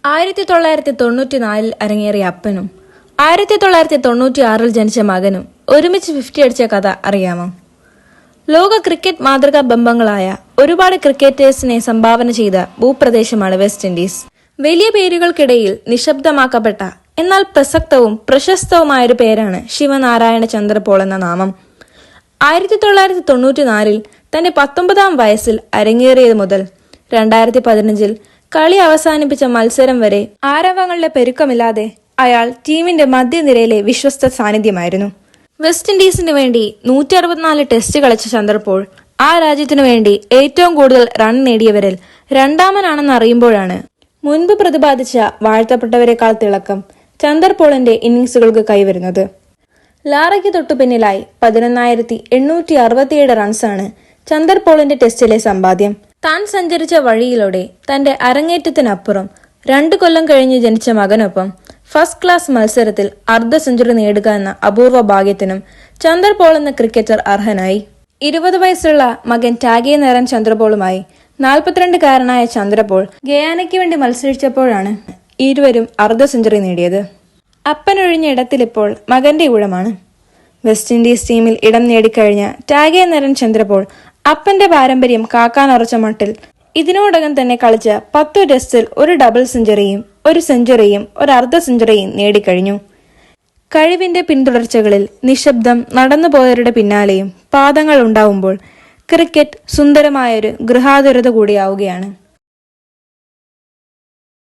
1994 അരങ്ങേറിയ അപ്പനും 1996 ജനിച്ച മകനും ഒരുമിച്ച് 50 അടിച്ച കഥ അറിയാമോ? ലോക ക്രിക്കറ്റ് മാതൃകാ ബിംബങ്ങളായ ഒരുപാട് ക്രിക്കറ്റേഴ്സിനെ സംഭാവന ചെയ്ത ഭൂപ്രദേശമാണ് വെസ്റ്റ് ഇൻഡീസ്. വലിയ പേരുകൾക്കിടയിൽ നിശബ്ദമാക്കപ്പെട്ട എന്നാൽ പ്രസക്തവും പ്രശസ്തവുമായൊരു പേരാണ് ശിവനാരായണ ചന്ദ്രപോൾ എന്ന നാമം. 1994 തന്റെ 19ാം വയസ്സിൽ അരങ്ങേറിയത് മുതൽ 2015 കളി അവസാനിപ്പിച്ച മത്സരം വരെ ആരവങ്ങളുടെ പെരുക്കമില്ലാതെ അയാൾ ടീമിന്റെ മധ്യനിരയിലെ വിശ്വസ്ത സാന്നിധ്യമായിരുന്നു. വെസ്റ്റ് ഇൻഡീസിന് വേണ്ടി 164 ടെസ്റ്റ് കളിച്ച ചന്ദ്രപോൾ ആ രാജ്യത്തിനു വേണ്ടി ഏറ്റവും കൂടുതൽ റൺ നേടിയവരിൽ രണ്ടാമനാണെന്ന് അറിയുമ്പോഴാണ് മുൻപ് പ്രതിപാദിച്ച വാഴ്ത്തപ്പെട്ടവരെക്കാൾ തിളക്കം ചന്ദ്രപോളിന്റെ ഇന്നിംഗ്സുകൾക്ക് കൈവരുന്നത്. ലാറയ്ക്ക് തൊട്ടു പിന്നിലായി 11,867 റൺസാണ് ചന്ദ്രപോളിന്റെ ടെസ്റ്റിലെ സമ്പാദ്യം. താൻ സഞ്ചരിച്ച വഴിയിലൂടെ തന്റെ അരങ്ങേറ്റത്തിനപ്പുറം 2 കൊല്ലം കഴിഞ്ഞ് ജനിച്ച മകനൊപ്പം ഫസ്റ്റ് ക്ലാസ് മത്സരത്തിൽ അർദ്ധ സെഞ്ചുറി നേടുക എന്ന അപൂർവ ഭാഗ്യത്തിനും ചന്ദ്രപോൾ എന്ന ക്രിക്കറ്റർ അർഹനായി. 20 വയസ്സുള്ള മകൻ ടാഗെ നരൻ ചന്ദ്രപോളുമായി 42-കാരനായ ചന്ദ്രപോൾ ഗയാനയ്ക്ക് വേണ്ടി മത്സരിച്ചപ്പോഴാണ് ഇരുവരും അർദ്ധ സെഞ്ചുറി നേടിയത്. അപ്പനൊഴിഞ്ഞ ഇടത്തിലിപ്പോൾ മകന്റെ ഊഴമാണ്. വെസ്റ്റ് ഇൻഡീസ് ടീമിൽ ഇടം നേടിക്കഴിഞ്ഞ ടാഗെ നരൻ ചന്ദ്രപോൾ അപ്പന്റെ പാരമ്പര്യം കാക്കാനുറച്ച മട്ടിൽ ഇതിനോടകം തന്നെ കളിച്ച 10 ടെസ്റ്റിൽ ഒരു ഡബിൾ സെഞ്ചുറിയും ഒരു സെഞ്ചുറിയും ഒരു അർദ്ധ സെഞ്ചുറിയും നേടിക്കഴിഞ്ഞു. കഴിവിന്റെ പിന്തുടർച്ചകളിൽ നിശബ്ദം നടന്നുപോയവരുടെ പിന്നാലെയും പാദങ്ങൾ ഉണ്ടാവുമ്പോൾ ക്രിക്കറ്റ് സുന്ദരമായൊരു ഗൃഹാതുരത കൂടിയാവുകയാണ്.